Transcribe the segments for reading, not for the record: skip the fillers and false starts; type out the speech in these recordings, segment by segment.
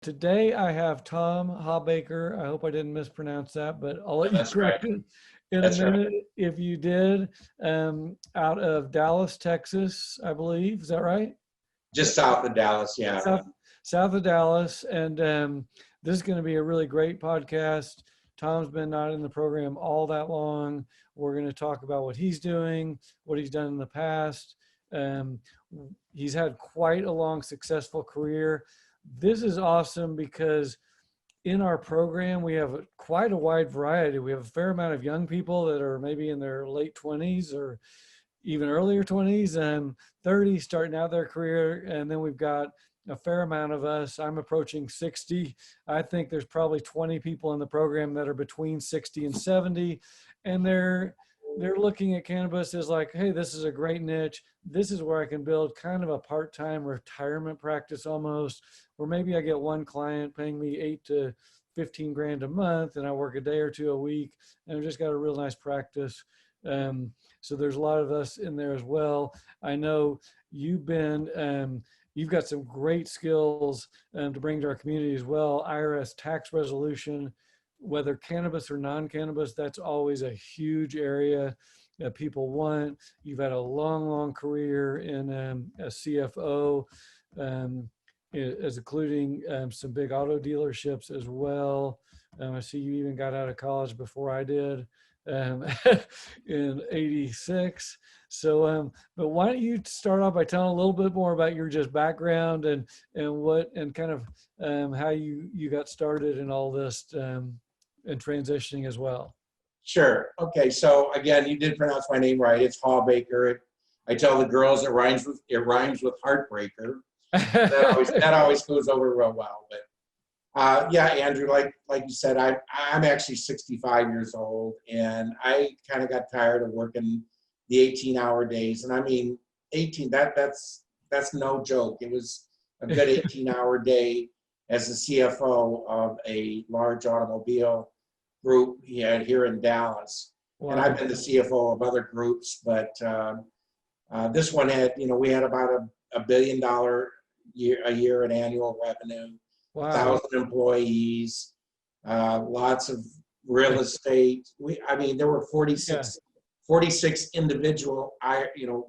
Today I have Tom Hawbaker. I hope I didn't mispronounce that, but I'll let you That's right. correct it in a That's right. minute if you did. Out of Dallas, Texas, I believe. Is that right? Just south of Dallas. Yeah. South, south of Dallas. And this is going to be a really great podcast. Tom's been not in the program all that long. We're going to talk about what he's doing, what he's done in the past. Um, he's had quite a long, successful career. This is awesome because in our program, we have quite a wide variety. We have a fair amount of young people that are maybe in their late 20s or even earlier 20s and 30s starting out their career. And then we've got a fair amount of us. I'm approaching 60. I think there's probably 20 people in the program that are between 60 and 70. And they're looking at cannabis as like, hey, this is a great niche. This is where I can build kind of a part-time retirement practice almost, where maybe I get one client paying me 8 to 15 grand a month and I work a day or two a week and I've just got a real nice practice. So there's a lot of us in there as well. I know you've got some great skills to bring to our community as well. IRS tax resolution, whether cannabis or non-cannabis, that's always a huge area that people want. You've had a long, long career in a CFO, as including some big auto dealerships as well. I see you even got out of college before I did um, in '86. So, but why don't you start off by telling a little bit more about your just background and kind of how you got started in all this and transitioning as well. Sure. Okay. So again, you did pronounce my name right. It's Hawbaker. I tell the girls it rhymes with heartbreaker. That always goes over real well. But yeah, Andrew, like you said, I'm actually 65 years old, and I kind of got tired of working the 18-hour days. And I mean, 18 that's no joke. It was a good 18-hour day as the CFO of a large automobile group here in Dallas. And I've Wow. been the CFO of other groups, but this one we had about a $1 billion a year in annual revenue, a Wow. thousand employees, lots of real estate. I mean, there were Yeah. 46 individual,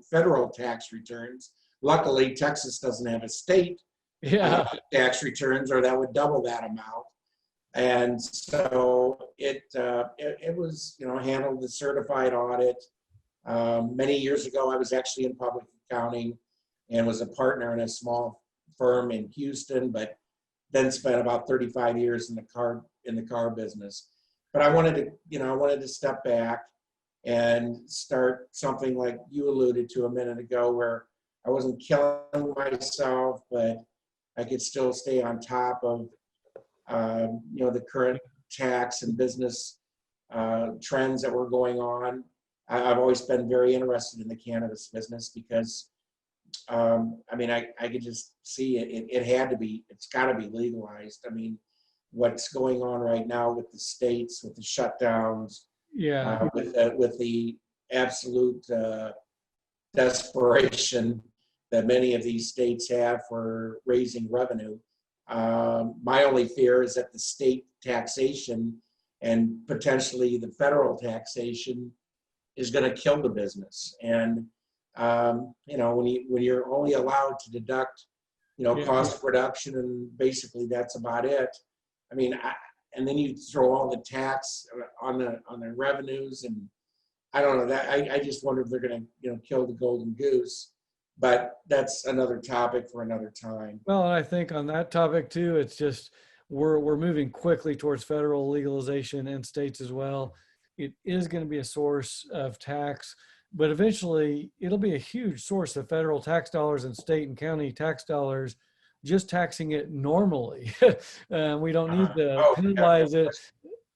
federal tax returns. Luckily, Texas doesn't have a state Yeah. tax returns, or that would double that amount. And so it was, handled the certified audit. Many years ago, I was actually in public accounting and was a partner in a small firm in Houston, but then spent about 35 years in the car business. But I wanted to step back and start something like you alluded to a minute ago, where I wasn't killing myself, but I could still stay on top of the current tax and business trends that were going on. I've always been very interested in the cannabis business because, I could just see it had to be, it's got to be legalized. I mean, what's going on right now with the states, with the shutdowns, Yeah. with the absolute desperation that many of these states have for raising revenue. My only fear is that the state taxation and potentially the federal taxation is going to kill the business. And when you're only allowed to deduct, Yeah. cost of production, and basically that's about it. I mean, and then you throw all the tax on the revenues, and I don't know that I just wonder if they're going to kill the golden goose. But that's another topic for another time. Well, I think on that topic too, it's just we're moving quickly towards federal legalization in states as well. It is going to be a source of tax, but eventually it'll be a huge source of federal tax dollars and state and county tax dollars, just taxing it normally. We don't need to Oh, yeah. penalize it.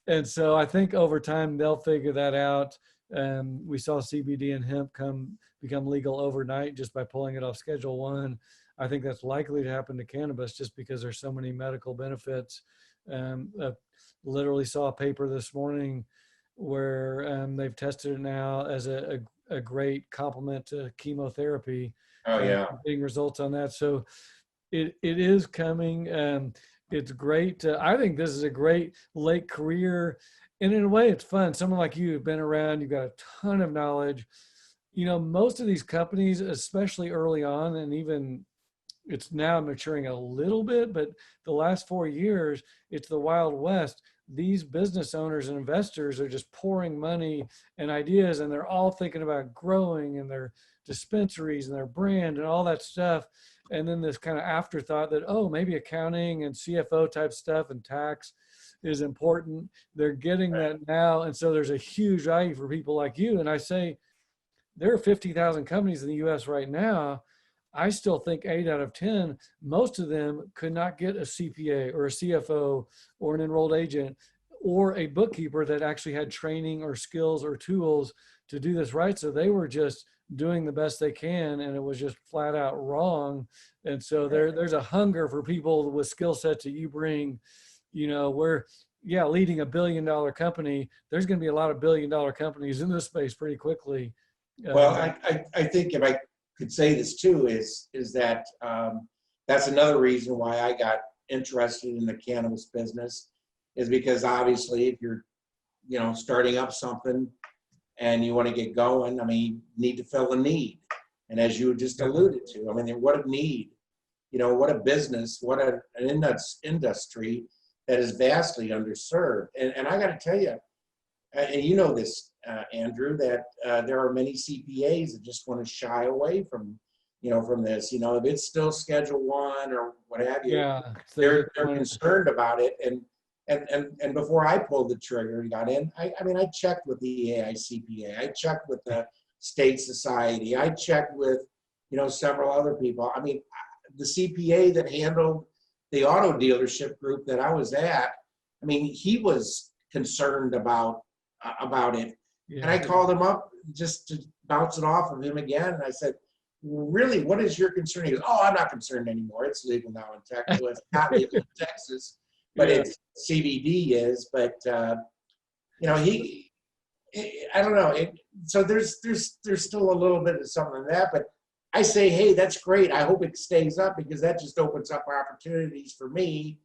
And so I think over time they'll figure that out. We saw CBD and hemp become legal overnight just by pulling it off Schedule 1. I think that's likely to happen to cannabis just because there's so many medical benefits. I literally saw a paper this morning where they've tested it now as a great complement to chemotherapy, Oh, yeah. getting results on that. So it is coming. It's great. I think this is a great late career. And in a way, it's fun. Someone like you have been around, you've got a ton of knowledge. You know, most of these companies, especially early on, and even it's now maturing a little bit, but the last 4 years, it's the Wild West. These business owners and investors are just pouring money and ideas, and they're all thinking about growing and their dispensaries and their brand and all that stuff. And then this kind of afterthought that, oh, maybe accounting and CFO type stuff and tax is important. They're getting that now. And so there's a huge value for people like you. And I say, there are 50,000 companies in the US right now. I still think 8 out of 10, most of them could not get a CPA or a CFO or an enrolled agent or a bookkeeper that actually had training or skills or tools to do this right. So they were just doing the best they can, and it was just flat out wrong. And so there's a hunger for people with skill sets that you bring. You know, we're leading $1 billion company. There's going to be a lot of $1 billion companies in this space pretty quickly. Well, I think if I could say this too, is that that's another reason why I got interested in the cannabis business, is because obviously if you're, you know, starting up something and you want to get going, I mean, you need to fill a need. And as you just alluded to, I mean, what a need, you know, what a business, what an industry that is vastly underserved. And I got to tell you, and you know this, Andrew, that there are many CPAs that just want to shy away from, you know, from this. You know, if it's still Schedule 1 or what have you, they're concerned about it. And before I pulled the trigger and got in, I mean, I checked with the AICPA, I checked with the State Society, I checked with, you know, several other people. I mean, the CPA that handled the auto dealership group that I was at, I mean, he was concerned about it. Yeah. And I called him up just to bounce it off of him again. And I said, really, what is your concern? He goes, oh, I'm not concerned anymore. It's legal now in Texas. Well, it's not legal in Texas, but it's CBD is. But, you know, I don't know. So there's still a little bit of something in that. But I say, hey, that's great. I hope it stays up, because that just opens up opportunities for me.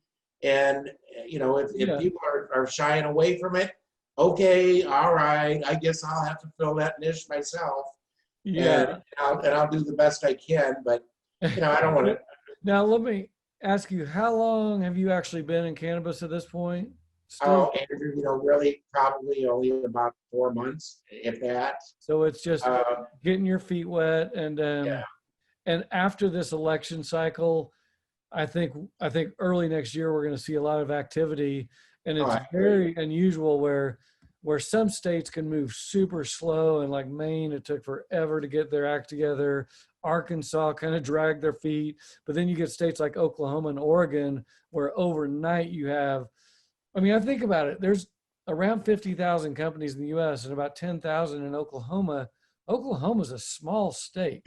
And, you know, if people are shying away from it, okay, all right, I guess I'll have to fill that niche myself. Yeah. And I'll do the best I can, but, you know, I don't want to. Now, let me ask you, how long have you actually been in cannabis at this point? Oh, Andrew, you know, really probably only about 4 months, if that. So it's just getting your feet wet. And and after this election cycle, I think early next year, we're going to see a lot of activity. And it's very unusual where some states can move super slow, and like Maine, it took forever to get their act together. Arkansas kind of dragged their feet, but then you get states like Oklahoma and Oregon where overnight you have, I mean, I think about it, there's around 50,000 companies in the US and about 10,000 in Oklahoma. Oklahoma's a small state.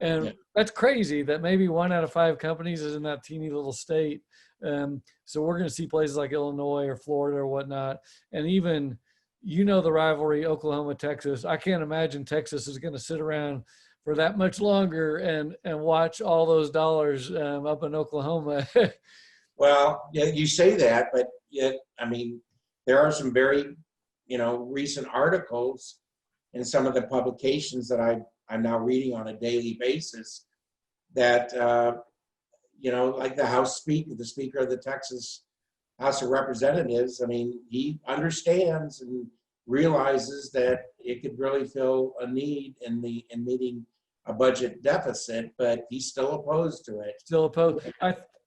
And that's crazy that maybe 1 out of 5 companies is in that teeny little state. So we're going to see places like Illinois or Florida or whatnot. And even, you know, the rivalry, Oklahoma, Texas. I can't imagine Texas is going to sit around for that much longer and watch all those dollars up in Oklahoma. Well, yeah, you say that, but yet, I mean, there are some very, you know, recent articles in some of the publications that I'm now reading on a daily basis that, you know, like the Speaker of the Texas House of Representatives, I mean, he understands and realizes that it could really fill a need in meeting a budget deficit, but he's still opposed to it. Still opposed.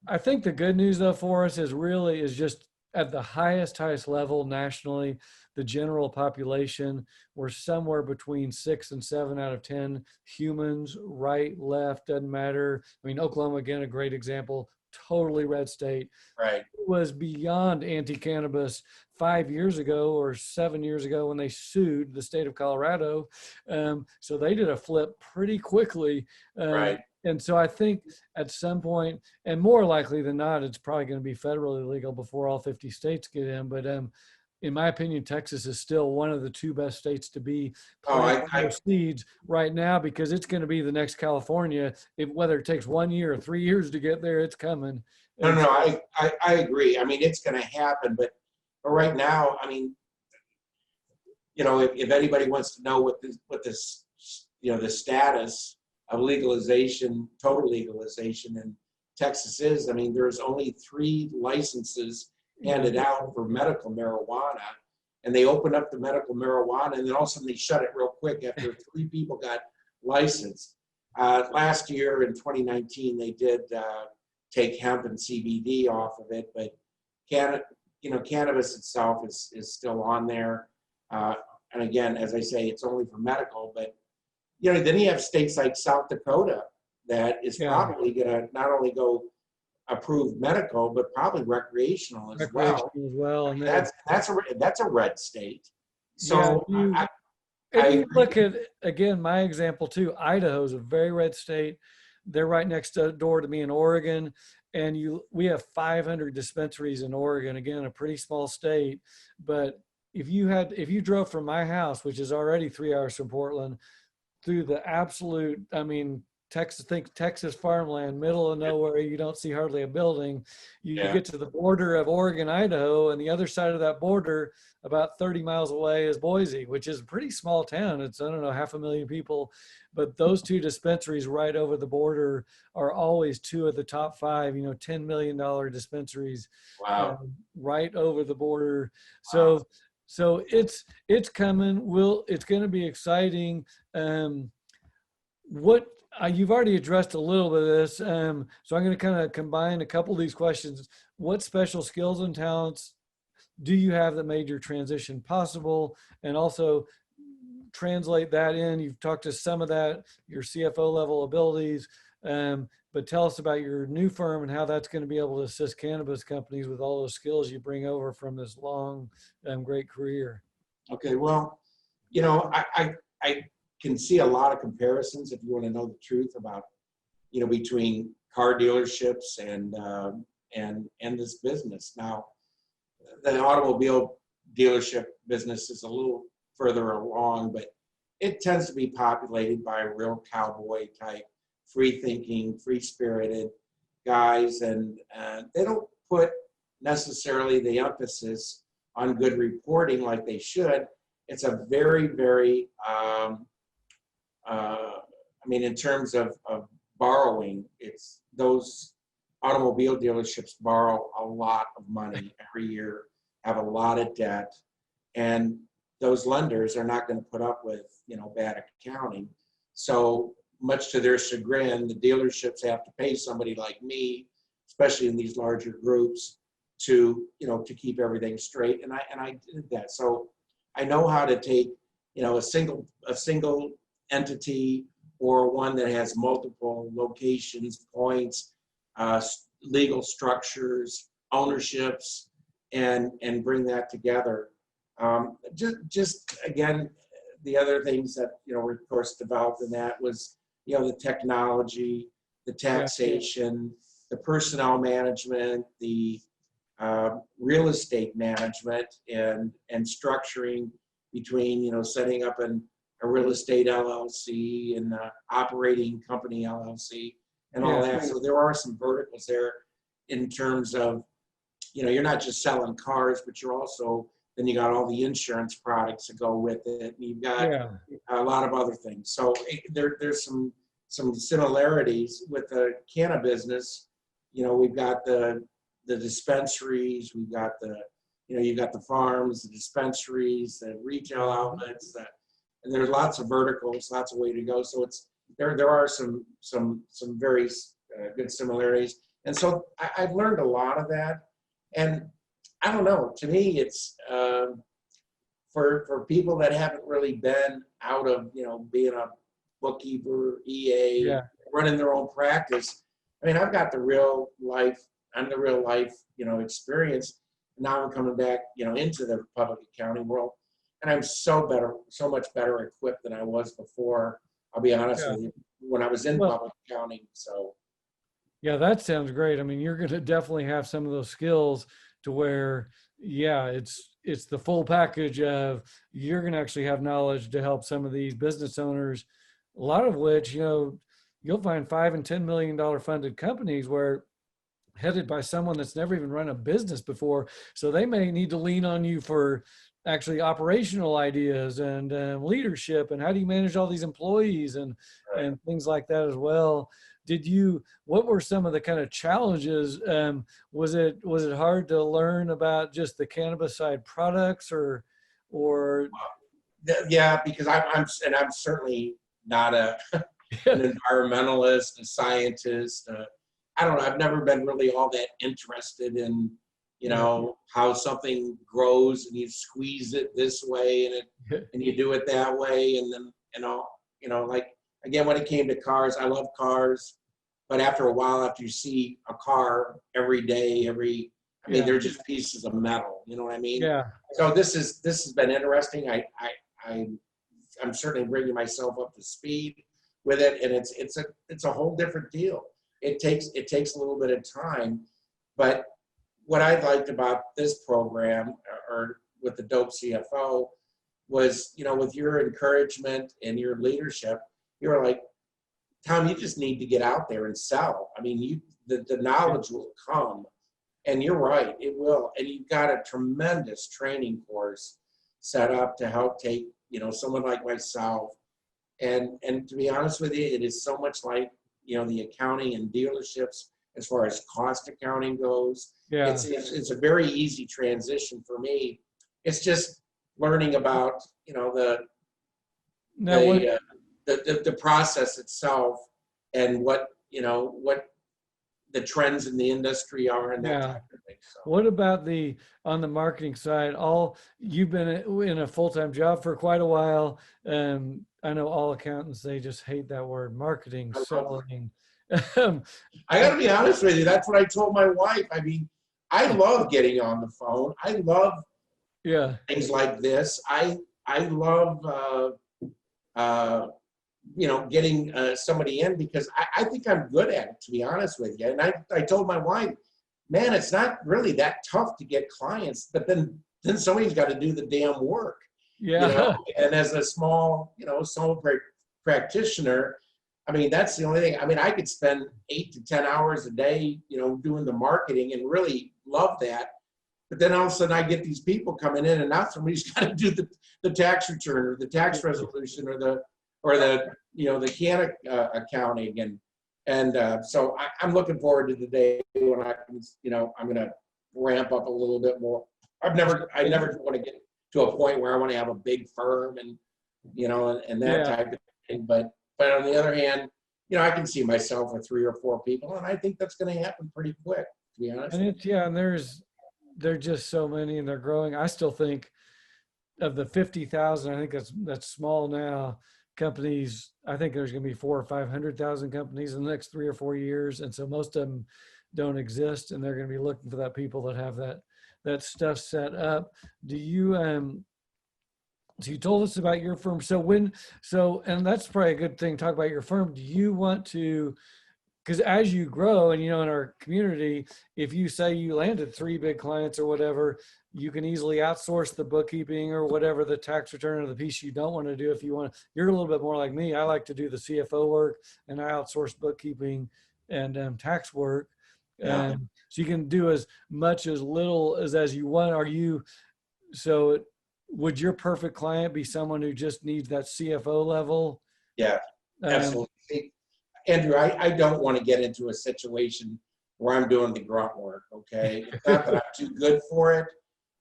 I think the good news though for us is just at the highest level nationally, the general population, we're somewhere between 6 and 7 out of 10 humans, right, left, doesn't matter. I mean, Oklahoma, again, a great example, totally red state. Right. It was beyond anti-cannabis 5 years ago or 7 years ago when they sued the state of Colorado. So they did a flip pretty quickly. Right. And so I think at some point, and more likely than not, it's probably going to be federally legal before all 50 states get in. But in my opinion, Texas is still one of the two best states to be Oh, planting those seeds right now, because it's going to be the next California. Whether it takes 1 year or 3 years to get there, it's coming. no, And no, so, I agree. I mean, it's going to happen, but right now, I mean, if anybody wants to know what this, the status of legalization, total legalization in Texas is, I mean, there's only 3 licenses handed out for medical marijuana, and they opened up the medical marijuana, and then all of a sudden they shut it real quick after 3 people got licensed. Last year in 2019, they did take hemp and CBD off of it, but cannabis itself is still on there. And again, as I say, it's only for medical, but then you have states like South Dakota that is probably going to not only go approve medical, but probably recreational as well. And That's a red state. So and you look at, again, my example too, Idaho is a very red state. They're right next door to me in Oregon. And we have 500 dispensaries in Oregon, again, a pretty small state. But if you drove from my house, which is already 3 hours from Portland, through the absolute, I mean, Texas farmland, middle of nowhere, you don't see hardly a building. You get to the border of Oregon, Idaho, and the other side of that border, about 30 miles away, is Boise, which is a pretty small town. It's, I don't know, 500,000 people. But those 2 dispensaries right over the border are always 2 of the top 5, $10 million dispensaries. Wow. Right over the border. So it's coming. It's going to be exciting. You've already addressed a little bit of this, so I'm going to kind of combine a couple of these questions. What special skills and talents do you have that made your transition possible? And also translate that in. You've talked to some of that, your CFO level abilities, but tell us about your new firm and how that's going to be able to assist cannabis companies with all those skills you bring over from this long, great career. Okay, well, I can see a lot of comparisons, if you want to know the truth, about between car dealerships and this business. Now, the automobile dealership business is a little further along, but it tends to be populated by real cowboy type, free thinking, free spirited guys, and they don't put necessarily the emphasis on good reporting like they should. It's a very, very in terms of borrowing, it's those automobile dealerships borrow a lot of money every year, have a lot of debt, and those lenders are not going to put up with, bad accounting. So much to their chagrin, the dealerships have to pay somebody like me, especially in these larger groups, to keep everything straight. And I did that. So I know how to take, a single entity or one that has multiple locations, points, legal structures, ownerships, and bring that together. Just again, the other things that were of course developed in that was the technology, the taxation, the personnel management, the real estate management, and structuring between setting up a real estate LLC and operating company LLC and all that. So there are some verticals there in terms of you're not just selling cars, but you're also, then you got all the insurance products that go with it. And you've got a lot of other things. So there's some similarities with the cannabis business. We've got the dispensaries, we've got you've got the farms, the dispensaries, the retail outlets, and there's lots of verticals, lots of way to go. So there are some very good similarities. And so I've learned a lot of that. And I don't know, to me, it's for people that haven't really been out of, being a bookkeeper, EA, running their own practice. I mean, I've got the real life experience. Now I'm coming back, into the public accounting world, and I'm so much better equipped than I was before. I'll be honest with you, when I was in public accounting. So. Yeah, that sounds great. I mean, you're going to definitely have some of those skills to where, it's the full package of you're going to actually have knowledge to help some of these business owners, a lot of which, you'll find $5 and $10 million funded companies where headed by someone that's never even run a business before. So they may need to lean on you for actually operational ideas and leadership and how do you manage all these employees and things like that as well. What were some of the kind of challenges? Was it hard to learn about just the cannabis side products or Yeah, because I'm certainly not an environmentalist, a scientist. I don't know. I've never been really all that interested in, how something grows and you squeeze it this way and you do it that way. And then, like, again, when it came to cars, I love cars, but after a while, after you see a car every day, they're just pieces of metal, you know what I mean? Yeah. So this has been interesting. I'm certainly bringing myself up to speed with it. And it's a whole different deal. It takes a little bit of time, but what I liked about this program or with the Dope CFO was, with your encouragement and your leadership, you were like, Tom, you just need to get out there and sell. I mean, the knowledge will come, and you're right, it will. And you've got a tremendous training course set up to help take, someone like myself. And to be honest with you, it is so much like, the accounting and dealerships as far as cost accounting goes. Yeah. It's a very easy transition for me. It's just learning about, the process itself and what the trends in the industry are and that type of thing. So. What about on the marketing side? You've been in a full-time job for quite a while. I know all accountants, they just hate that word, marketing, selling. I got to be honest with you. That's what I told my wife. I mean, I love getting on the phone. I love things like this. I love, getting somebody in because I think I'm good at it, to be honest with you. And I told my wife, man, it's not really that tough to get clients, but then somebody's got to do the damn work. Yeah. And as a small, sole practitioner, I mean, that's the only thing. I mean, I could spend 8 to 10 hours a day, doing the marketing and really love that. But then all of a sudden I get these people coming in and now somebody's got to do the tax return or the tax resolution or the can accounting. And so I'm looking forward to the day when I can, I'm going to ramp up a little bit more. I never want to get to a point where I want to have a big firm and, and that type of thing. But on the other hand, I can see myself with 3 or 4 people, and I think that's going to happen pretty quick, to be honest. And there's just so many, and they're growing. I still think of the 50,000, I think that's small now. Companies, I think there's going to be 400,000 or 500,000 companies in the next 3 or 4 years, and so most of them don't exist, and they're going to be looking for that people that have that stuff set up. Do you so you told us about your firm. And that's probably a good thing to talk about your firm. Do you want to, because as you grow and, in our community, if you say you landed 3 big clients or whatever, you can easily outsource the bookkeeping or whatever, the tax return or the piece you don't want to do. If you want, you're a little bit more like me. I like to do the CFO work and I outsource bookkeeping and tax work. So you can do as much as little as you want. Would your perfect client be someone who just needs that CFO level? Yeah, absolutely. Andrew, I don't want to get into a situation where I'm doing the grunt work, okay? It's not that I'm too good for it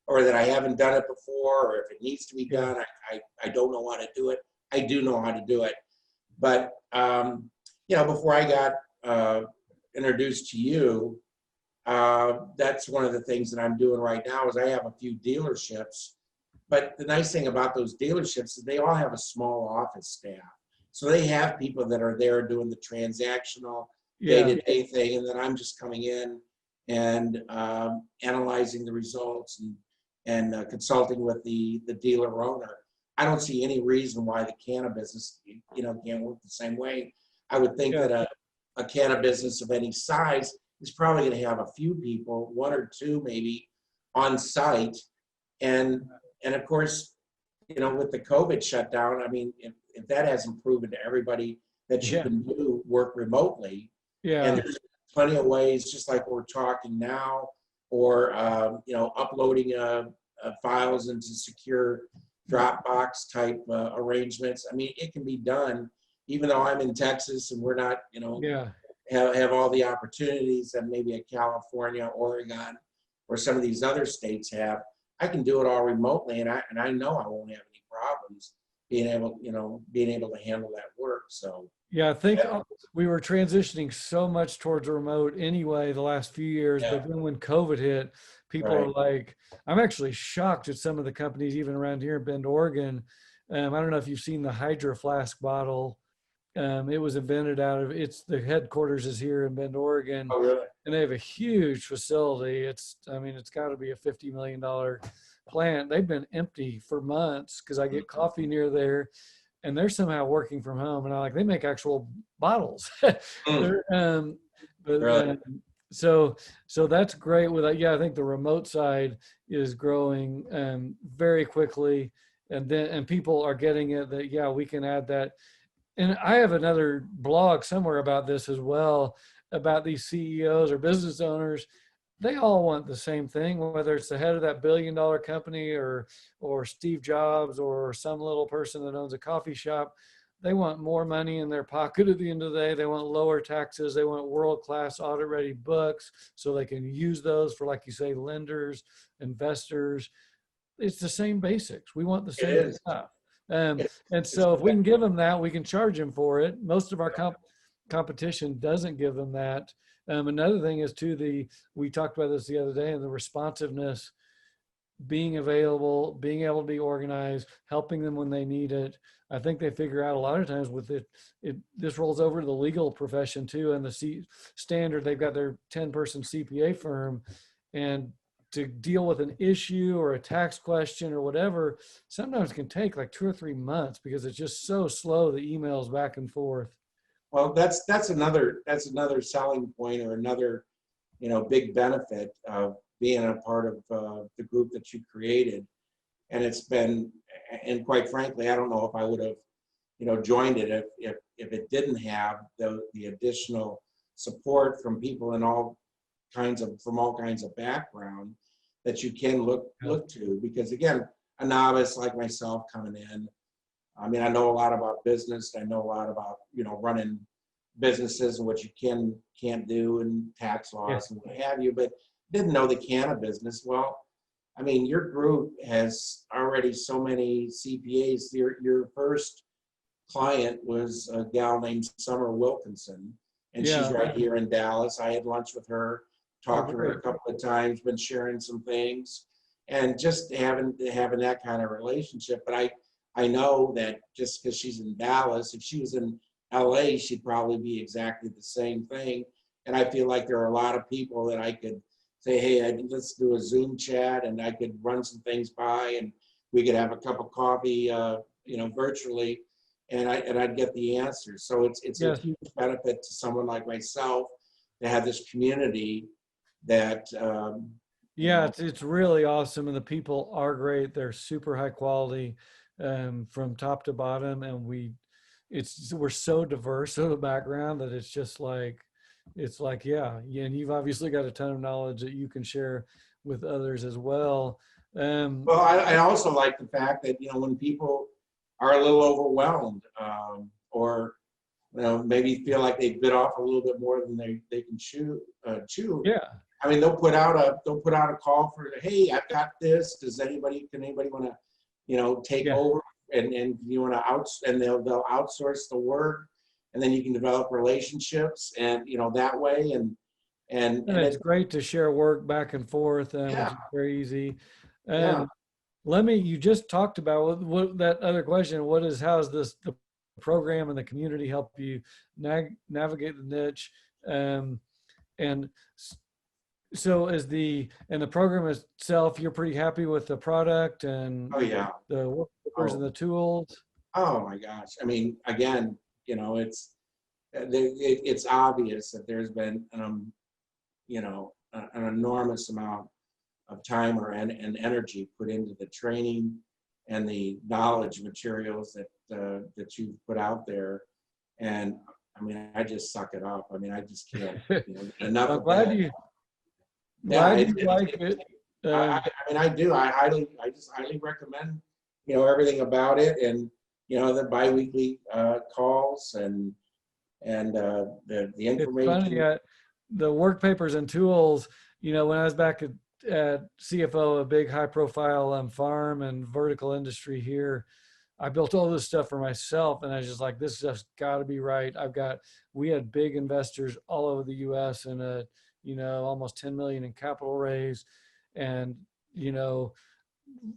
or that I haven't done it before or if it needs to be done, I don't know how to do it. I do know how to do it. But, before I got introduced to you, that's one of the things that I'm doing right now is I have a few dealerships. But the nice thing about those dealerships is they all have a small office staff. So they have people that are there doing the transactional day-to-day thing. And then I'm just coming in and analyzing the results and consulting with the dealer owner. I don't see any reason why the cannabis business, can't work the same way. I would think that a cannabis business of any size is probably going to have a few people, 1 or 2 maybe, on site. And, and of course, with the COVID shutdown, I mean, if that hasn't proven to everybody that you Yeah. can do work remotely, and Yeah. there's plenty of ways, just like we're talking now, or, uploading files into secure Dropbox type arrangements. I mean, it can be done, even though I'm in Texas and we're not, Yeah. have all the opportunities that maybe a California, Oregon, or some of these other states have. I can do it all remotely, and I know I won't have any problems being able to handle that work. So Yeah, I think yeah, we were transitioning so much towards remote anyway the last few years, yeah, but then when COVID hit, people are right. like, I'm actually shocked at some of the companies, even around here in Bend, Oregon. I don't know if you've seen the Hydro Flask bottle. It was invented the headquarters is here in Bend, Oregon, Oh, really? and they have a huge facility. I mean, it's got to be a $50 million plant. They've been empty for months because I get coffee near there, and they're somehow working from home. And they make actual bottles. Mm, They're, but, really? so that's great with that. Yeah, I think the remote side is growing very quickly, and people are getting it that, yeah, we can add that. And I have another blog somewhere about this as well, about these CEOs or business owners. They all want the same thing, whether it's the head of that $1 billion company or Steve Jobs or some little person that owns a coffee shop. They want more money in their pocket at the end of the day. They want lower taxes. They want world-class audit-ready books so they can use those for, like you say, lenders, investors. It's the same basics. We want the It same is. stuff. And It's so if we can give them that, we can charge them for it. Most of our competition doesn't give them that. Another thing is too, we talked about this the other day, and the responsiveness, being available, being able to be organized, helping them when they need it. I think they figure out a lot of times with this rolls over to the legal profession too, and the standard, they've got their 10-person CPA firm, and to deal with an issue or a tax question or whatever, sometimes can take like 2 or 3 months because it's just so slow, the emails back and forth. Well, that's another selling point, or another big benefit of being a part of the group that you created. And it's been, and quite frankly, I don't know if I would have joined it if it didn't have the additional support from people in all kinds of background that you can look to. Because again, a novice like myself coming in, I mean, I know a lot about business. I know a lot about running businesses and what you can't do, and tax Yeah. laws and what have you, but didn't know the cannabis business. Well, I mean, your group has already so many CPAs. Your first client was a gal named Summer Wilkinson, and she's Yeah. right here in Dallas. I had lunch with her, Oh, talked to her great. a couple of times, been sharing some things, and just having that kind of relationship. But I know that just because she's in Dallas, if she was in LA, she'd probably be exactly the same thing. And I feel like there are a lot of people that I could say, hey, let's do a Zoom chat, and I could run some things by, and we could have a cup of coffee, virtually, and I'd get the answers. So it's a Yes. huge benefit to someone like myself to have this community that, Yeah, it's really awesome, and the people are great. They're super high quality, from top to bottom, and we're so diverse of a background that yeah, and you've obviously got a ton of knowledge that you can share with others as well. well, I also like the fact that, when people are a little overwhelmed, or maybe feel like they bit off a little bit more than they can chew. Yeah, I mean, they'll put out a call for, hey, I've got this. Can anybody want to, take yeah. over, and you want to and they'll outsource the work, and then you can develop relationships, and that way, and And it's it, great to share work back and forth, which yeah, is very easy. yeah. You just talked about what that other question, how's the program and the community help you navigate the niche? Um, and so the program itself, you're pretty happy with the product and Oh yeah. the workers and Oh, the tools? oh my gosh. I mean, again, it's obvious that there's been, an enormous amount of time and energy put into the training and the knowledge materials that you put out there. And I mean, I just suck it up. I mean, I just can't, get enough I'm of glad that. you Yeah, glad you like it. I mean, I do. I just highly recommend, everything about it, and the biweekly calls and the It's funny, information. the work papers and tools, when I was back at CFO, a big high profile farm and vertical industry here, I built all this stuff for myself, and I was just like, this stuff's got to be right. We had big investors all over the US and almost 10 million in capital raise. And,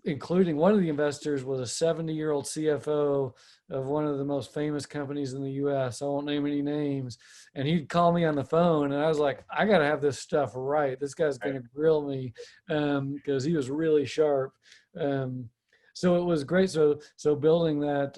including one of the investors was a 70-year-old CFO of one of the most famous companies in the US. I won't name any names. And he'd call me on the phone, and I was like, I got to have this stuff right. This guy's going to grill me, because he was really sharp. So it was great. So building that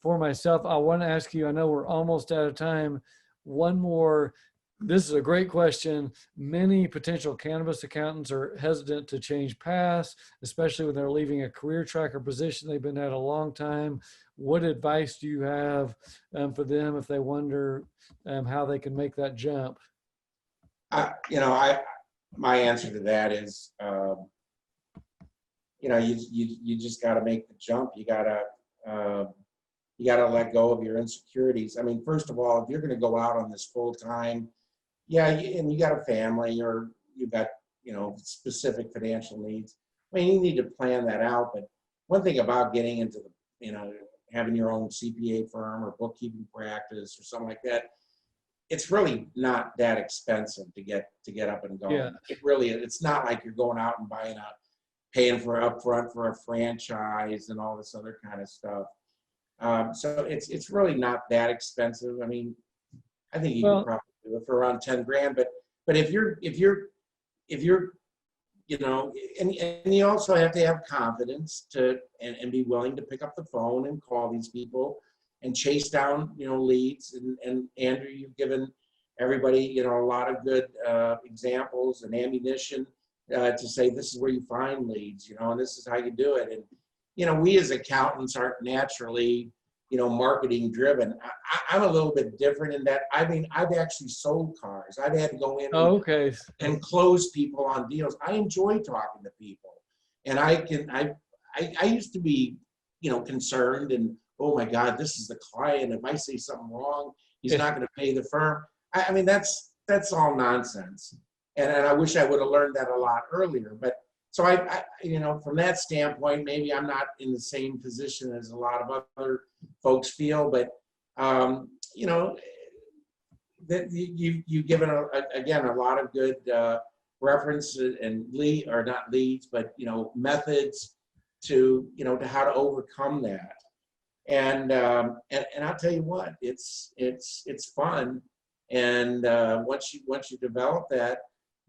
for myself, I want to ask you, I know we're almost out of time. One more. This is a great question. Many potential cannabis accountants are hesitant to change paths, especially when they're leaving a career track or position they've been at a long time. What advice do you have for them if they wonder how they can make that jump? My answer to that is, you just got to make the jump. You got to let go of your insecurities. I mean, first of all, if you're going to go out on this full time, and you got a family or you've got, specific financial needs. I mean, you need to plan that out. But one thing about getting into having your own CPA firm or bookkeeping practice or something like that, it's really not that expensive to get up and going. Yeah. It's not like you're going out and paying for upfront for a franchise and all this other kind of stuff. So it's really not that expensive. I mean, I think you can probably do it for around 10 grand, but if you're, and you also have to have confidence and be willing to pick up the phone and call these people and chase down, leads. And Andrew, you've given everybody, a lot of good examples and ammunition to say, this is where you find leads, and this is how you do it. And, we as accountants aren't naturally, marketing driven. I'm a little bit different in that. I mean, I've actually sold cars. I've had to go in and close people on deals. I enjoy talking to people, and I used to be, concerned and, oh my God, this is the client. If I say something wrong, he's not going to pay the firm. I mean, that's all nonsense. And I wish I would have learned that a lot earlier. But so I from that standpoint, maybe I'm not in the same position as a lot of other folks feel, but that you've given again a lot of good references and not leads, but methods to to how to overcome that. And I'll tell you what, it's fun. And once you develop that,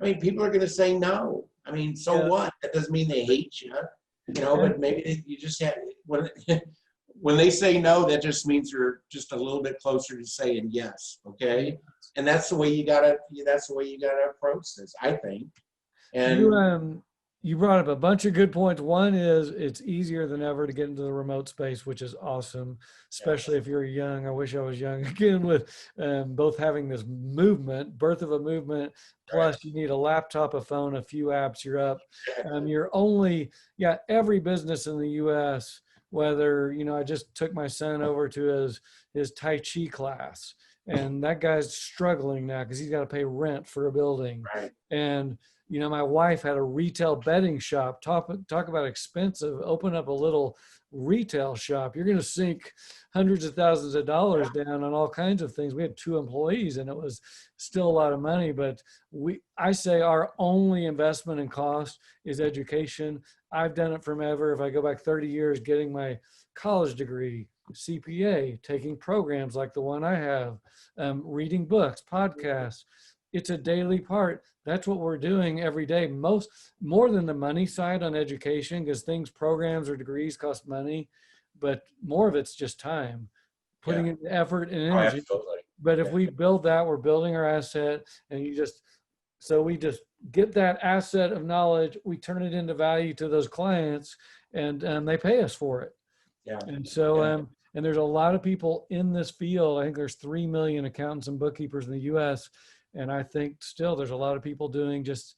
I mean, people are going to say no. I mean, so what? That doesn't mean they hate you, but maybe you just have, when they say no, that just means you're just a little bit closer to saying yes. Okay. And that's the way you gotta approach this, I think. And you brought up a bunch of good points. One is it's easier than ever to get into the remote space, which is awesome, especially if you're young. I wish I was young again, with both having this birth of a movement, plus you need a laptop, a phone, a few apps, you're up. Every business in the US, whether, I just took my son over to his Tai Chi class, and that guy's struggling now because he's got to pay rent for a building. Right. And my wife had a retail bedding shop. Talk about expensive. Open up a little retail shop. You're going to sink hundreds of thousands of dollars down on all kinds of things. We had 2 employees, and it was still a lot of money. But I say our only investment in cost is education. I've done it from ever. If I go back 30 years, getting my college degree, CPA, taking programs like the one I have, reading books, podcasts. It's a daily part. That's what we're doing every day. More than the money side on education, because programs or degrees cost money, but more of it's just time, putting in effort and energy. Absolutely. But if we build that, we're building our asset, and you just So we just get that asset of knowledge, we turn it into value to those clients, and they pay us for it. Yeah. And so, Yeah. and there's a lot of people in this field. I think there's 3 million accountants and bookkeepers in the US. And I think still there's a lot of people doing just,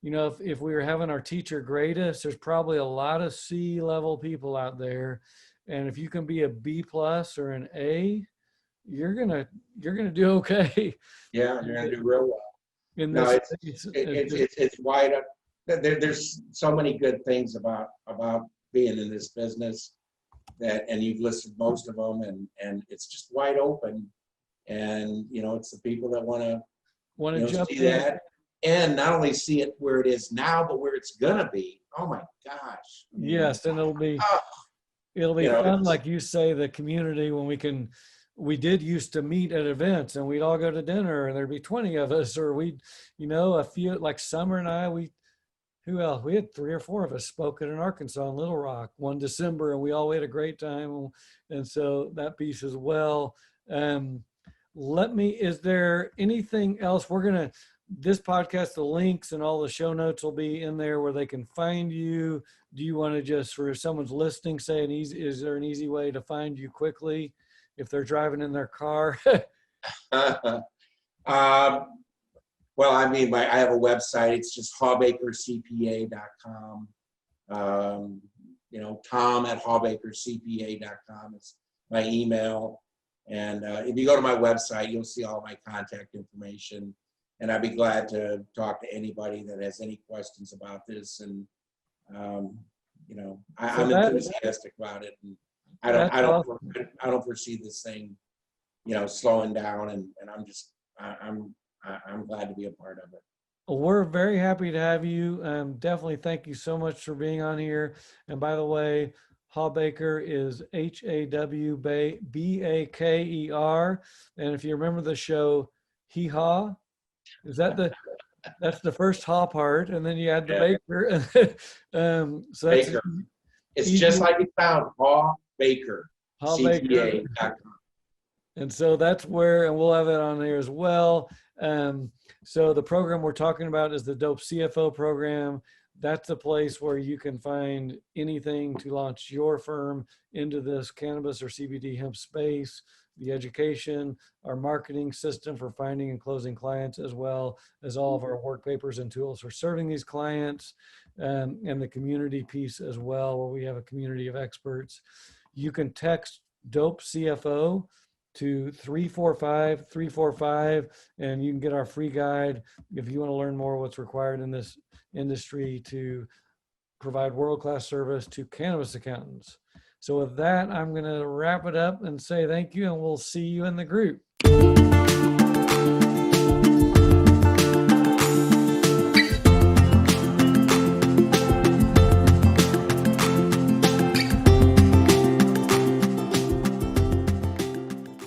you know, if we were having our teacher grade us, there's probably a lot of C level people out there. And if you can be a B plus or an A, you're gonna do okay. Yeah, you're gonna do real well. In No, this, it's wide up. There's so many good things about being in this business that, and you've listed most of them, and it's just wide open. And you know, it's the people that want to jump see in. that, and not only see it where it is now, but where it's gonna be. Oh my gosh. Yes, and it'll be fun, like you say, the community, when we did used to meet at events and we'd all go to dinner and there'd be 20 of us, or we'd, you know, a few, like Summer and I, who else? We had 3 or 4 of us spoken in Arkansas in Little Rock one December, and we all had a great time. And so that piece as well. Is there anything else? This podcast, the links and all the show notes will be in there where they can find you. Do you want to just, for someone's listening, say is there an easy way to find you quickly if they're driving in their car? Well, I mean, I have a website. It's just hawbakercpa.com. You know, tom@hawbakercpa.com is my email. And if you go to my website, you'll see all my contact information. And I'd be glad to talk to anybody that has any questions about this. And you know, I'm enthusiastic about it, and I don't foresee this thing, you know, slowing down. And I'm glad to be a part of it. Well, we're very happy to have you. Definitely thank you so much for being on here. And by the way, Hawbaker is Hawbaker. And if you remember the show Hee Haw, is that that's the first haw part, and then you add the baker. So that's Baker. It's just like it sounds, Hawbaker. CPA.com. And so that's where, and we'll have it on there as well. So the program we're talking about is the Dope CFO program. That's the place where you can find anything to launch your firm into this cannabis or CBD hemp space, the education, our marketing system for finding and closing clients, as well as all of our work papers and tools for serving these clients, and the community piece as well, where we have a community of experts. You can text Dope CFO to 345-345, and you can get our free guide if you want to learn more what's required in this industry to provide world-class service to cannabis accountants. So with that, I'm going to wrap it up and say thank you, and we'll see you in the group.